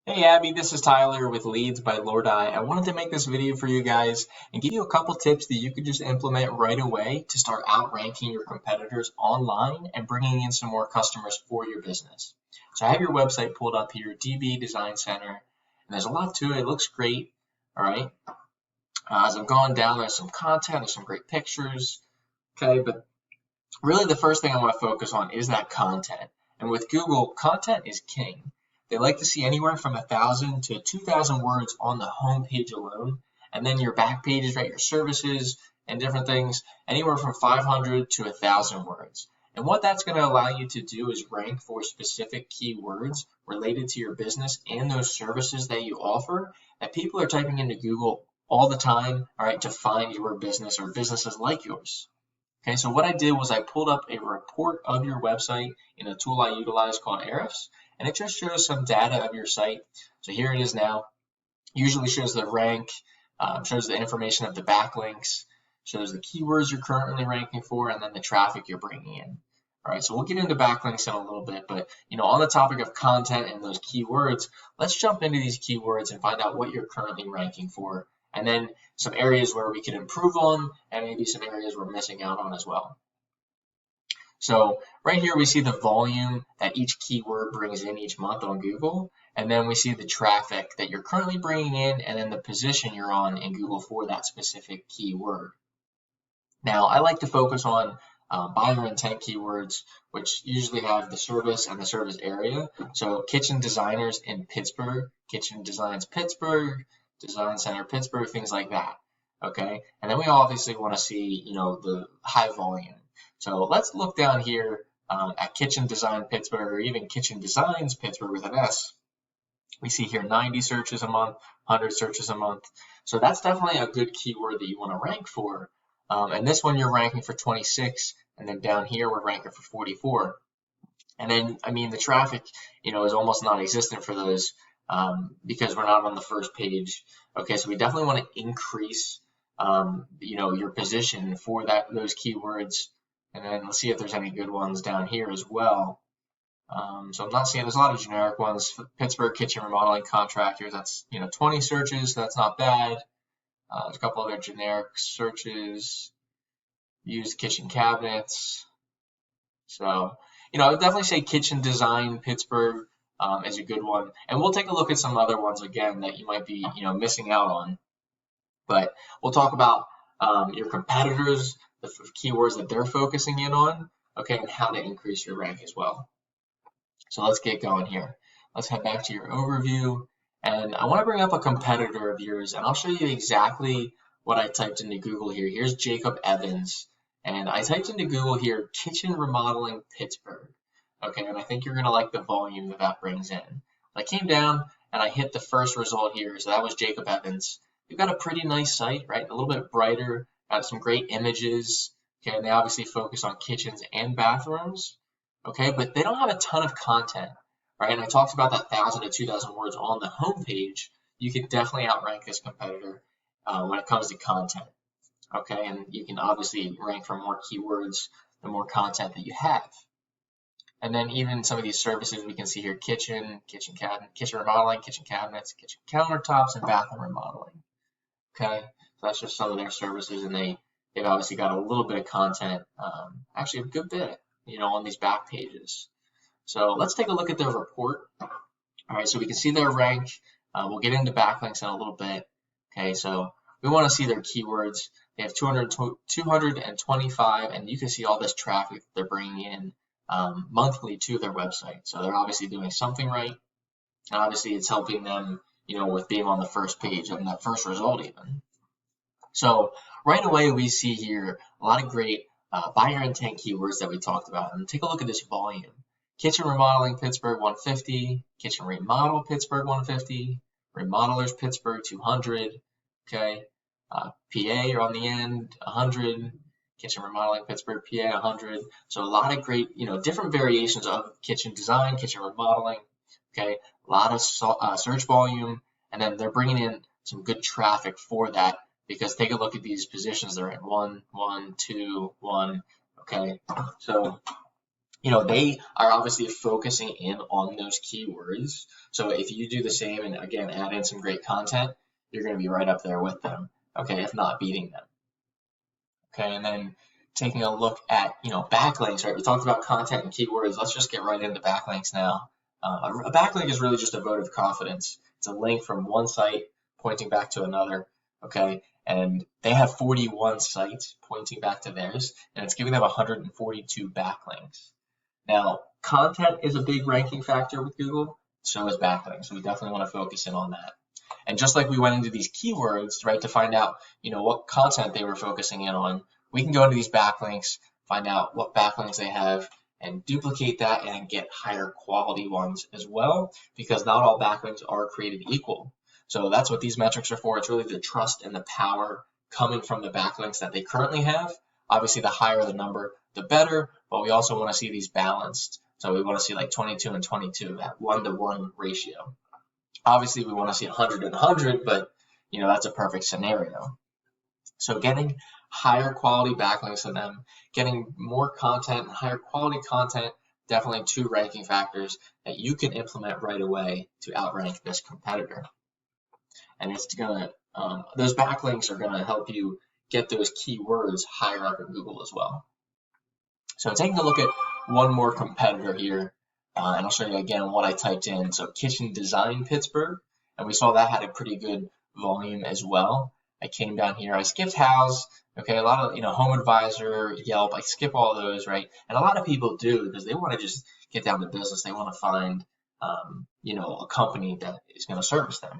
Hey Abby, this is Tyler with Leads by Lordi. I wanted to make this video for you guys and give you a couple tips that you could just implement right away to start outranking your competitors online and bringing in some more customers for your business. So I have your website pulled up here, Bkg Design Center, and there's a lot to it. It looks great, all right? As I'm going down, there's some content, there's some great pictures, okay? But really the first thing I want to focus on is that content. And with Google, content is king. They like to see anywhere from 1,000 to 2,000 words on the home page alone, and then your back pages, right, your services and different things, anywhere from 500 to 1,000 words. And what that's going to allow you to do is rank for specific keywords related to your business and those services that you offer that people are typing into Google all the time, all right, to find your business or businesses like yours. Okay, so what I did was I pulled up a report of your website in a tool I utilize called Ahrefs, and it just shows some data of your site. So here it is now. Usually shows the rank, shows the information of the backlinks, shows the keywords you're currently ranking for, and then the traffic you're bringing in. All right, so we'll get into backlinks in a little bit, but on the topic of content and those keywords, let's jump into these keywords and find out what you're currently ranking for, and then some areas where we can improve on, and maybe some areas we're missing out on as well. So right here we see the volume that each keyword brings in each month on Google, and then we see the traffic that you're currently bringing in, and then the position you're on in Google for that specific keyword. Now I like to focus on buyer intent keywords, which usually have the service and the service area. So kitchen designers in Pittsburgh, kitchen designs Pittsburgh, design center Pittsburgh, things like that. Okay, and then we obviously want to see the high volume. So let's look down here at kitchen design Pittsburgh, or even kitchen designs Pittsburgh with an S. We see here 90 searches a month, 100 searches a month. So that's definitely a good keyword that you want to rank for. And this one you're ranking for 26, and then down here we're ranking for 44. And then, the traffic, is almost non-existent for those because we're not on the first page. Okay, so we definitely want to increase, your position for those keywords. And then let's see if there's any good ones down here as well. So I'm not seeing, there's a lot of generic ones. Pittsburgh kitchen remodeling contractors, that's 20 searches, so that's not bad. There's a couple other generic searches. Used kitchen cabinets. So, I'd definitely say kitchen design Pittsburgh is a good one. And we'll take a look at some other ones again that you might be, missing out on. But we'll talk about your competitors, the keywords that they're focusing in on, okay, and how to increase your rank as well. So let's get going here. Let's head back to your overview. And I want to bring up a competitor of yours, and I'll show you exactly what I typed into Google here. Here's Jacob Evans. And I typed into Google here, kitchen remodeling Pittsburgh. Okay, and I think you're going to like the volume that brings in. I came down and I hit the first result here. So that was Jacob Evans. You've got a pretty nice site, right? A little bit brighter, got some great images. Okay, and they obviously focus on kitchens and bathrooms. Okay, but they don't have a ton of content, right? And I talked about that 1,000 to 2,000 words on the homepage. You can definitely outrank this competitor when it comes to content. Okay, and you can obviously rank for more keywords the more content that you have. And then even some of these services we can see here: kitchen remodeling, kitchen cabinets, kitchen countertops, and bathroom remodeling. Okay, so that's just some of their services, and they've obviously got a little bit of content, actually a good bit, on these back pages. So let's take a look at their report. All right, so we can see their rank. We'll get into backlinks in a little bit. Okay, so we want to see their keywords. They have 225, and you can see all this traffic that they're bringing in monthly to their website. So they're obviously doing something right, and obviously it's helping them, with being on the first page and that first result even. So right away we see here a lot of great buyer intent keywords that we talked about. And take a look at this volume. Kitchen remodeling Pittsburgh 150, kitchen remodel Pittsburgh 150, remodelers Pittsburgh 200. Okay. PA are on the end, 100, kitchen remodeling Pittsburgh, PA, 100. So a lot of great, different variations of kitchen design, kitchen remodeling. Okay, a lot of search volume, and then they're bringing in some good traffic for that because take a look at these positions they're in: 1, 1, 2, 1. Okay, so they are obviously focusing in on those keywords. So if you do the same and again add in some great content, you're going to be right up there with them, okay, if not beating them. Okay, and then taking a look at backlinks, right? We talked about content and keywords. Let's just get right into backlinks now. A backlink is really just a vote of confidence. It's a link from one site pointing back to another, okay? And they have 41 sites pointing back to theirs, and it's giving them 142 backlinks. Now, content is a big ranking factor with Google, so is backlinks. So we definitely want to focus in on that. And just like we went into these keywords, right, to find out, what content they were focusing in on, we can go into these backlinks, find out what backlinks they have, and duplicate that and get higher quality ones as well, because not all backlinks are created equal. So that's what these metrics are for. It's really the trust and the power coming from the backlinks that they currently have. Obviously, the higher the number, the better, but we also want to see these balanced. So we want to see like 22 and 22, that 1-to-1 ratio. Obviously, we want to see 100 and 100, but that's a perfect scenario. So getting higher quality backlinks than them, getting more content and higher quality content, definitely two ranking factors that you can implement right away to outrank this competitor. And it's gonna those backlinks are gonna help you get those keywords higher up in Google as well. So taking a look at one more competitor here, and I'll show you again what I typed in. So Kitchen Design Pittsburgh, and we saw that had a pretty good volume as well. I came down here, I skipped house, okay, a lot of, Home Advisor, Yelp, I skip all those, right? And a lot of people do because they want to just get down to business. They want to find, a company that is going to service them.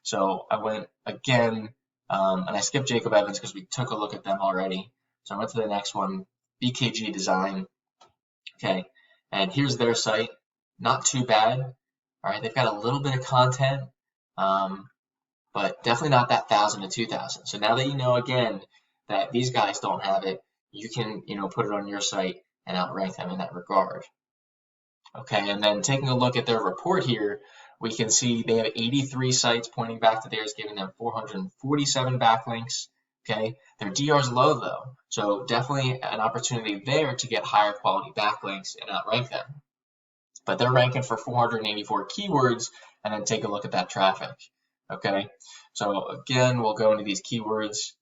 So I went again, and I skipped Jacob Evans because we took a look at them already. So I went to the next one, Bkg Design, okay, and here's their site. Not too bad, all right? They've got a little bit of content, but definitely not that 1,000 to 2,000. So now that you know, again, that these guys don't have it, you can, put it on your site and outrank them in that regard. Okay, and then taking a look at their report here, we can see they have 83 sites pointing back to theirs, giving them 447 backlinks. Okay, their DR is low though, so definitely an opportunity there to get higher quality backlinks and outrank them. But they're ranking for 484 keywords, and then take a look at that traffic. Okay, so again, we'll go into these keywords.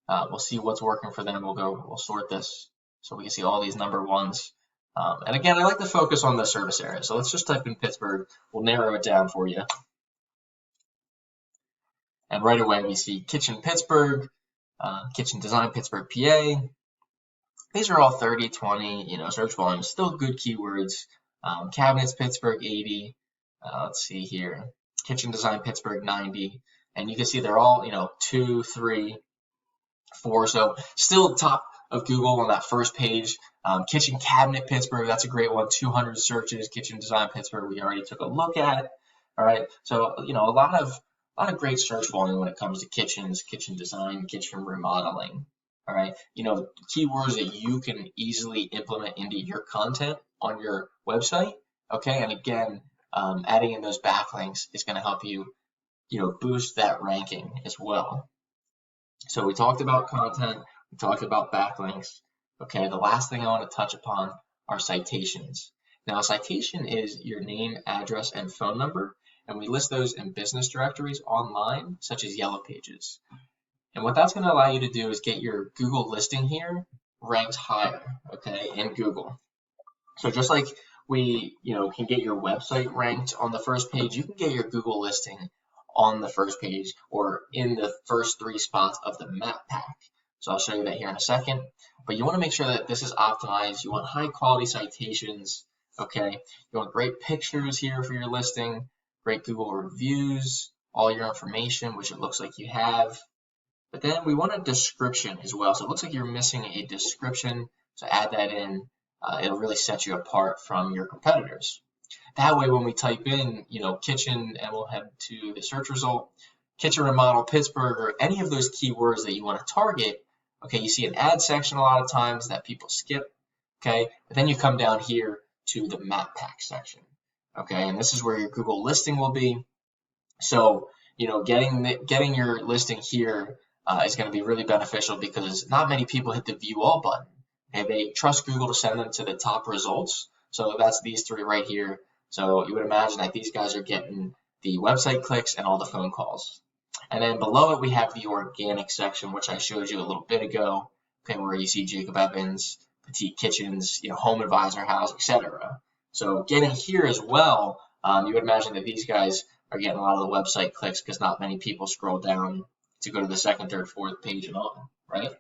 We'll see what's working for them. We'll sort this so we can see all these number ones. And again, I like to focus on the service area. So let's just type in Pittsburgh. We'll narrow it down for you. And right away, we see Kitchen Pittsburgh, Kitchen Design Pittsburgh, PA. These are all 30, 20, search volume. Still good keywords. Cabinets Pittsburgh, 80. Let's see here. Kitchen Design Pittsburgh, 90. And you can see they're all, 2, 3, 4. So still top of Google on that first page. Kitchen Cabinet Pittsburgh, that's a great one. 200 searches. Kitchen Design Pittsburgh, we already took a look at. All right. So, a lot of great search volume when it comes to kitchens, kitchen design, kitchen remodeling. All right. Keywords that you can easily implement into your content on your website. Okay. And again, adding in those backlinks is going to help you, boost that ranking as well. So we talked about content. We talked about backlinks. Okay, the last thing I want to touch upon are citations. Now, a citation is your name, address, and phone number, and we list those in business directories online, such as Yellow Pages. And what that's going to allow you to do is get your Google listing here ranked higher, okay, in Google. So just like we, can get your website ranked on the first page, you can get your Google listing on the first page or in the first 3 spots of the map pack. So I'll show you that here in a second. But you want to make sure that this is optimized. You want high quality citations, okay? You want great pictures here for your listing, great Google reviews, all your information, which it looks like you have. But then we want a description as well. So it looks like you're missing a description. So add that in. It'll really set you apart from your competitors. That way, when we type in, kitchen, and we'll head to the search result, kitchen remodel Pittsburgh, or any of those keywords that you want to target, okay, you see an ad section a lot of times that people skip, okay, but then you come down here to the map pack section, okay, and this is where your Google listing will be. So, getting your listing here is going to be really beneficial because not many people hit the view all button, and they trust Google to send them to the top results. So that's these three right here. So you would imagine that these guys are getting the website clicks and all the phone calls. And then below it, we have the organic section, which I showed you a little bit ago, okay, where you see Jacob Evans, Petite Kitchens, Home Advisor House, etc. So getting here as well, you would imagine that these guys are getting a lot of the website clicks because not many people scroll down to go to the second, third, fourth page and on, right?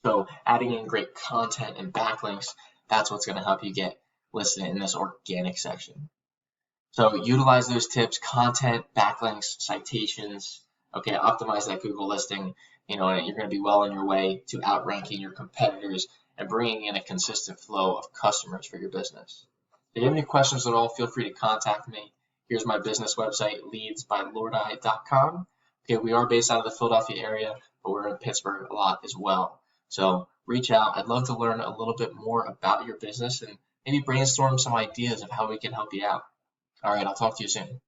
So adding in great content and backlinks, that's what's going to help you get listed in this organic section. So utilize those tips: content, backlinks, citations. Okay, optimize that Google listing. And you're going to be well on your way to outranking your competitors and bringing in a consistent flow of customers for your business. If you have any questions at all, feel free to contact me. Here's my business website, leadsbylordeye.com. Okay, we are based out of the Philadelphia area, but we're in Pittsburgh a lot as well. So reach out. I'd love to learn a little bit more about your business and maybe brainstorm some ideas of how we can help you out. All right, I'll talk to you soon.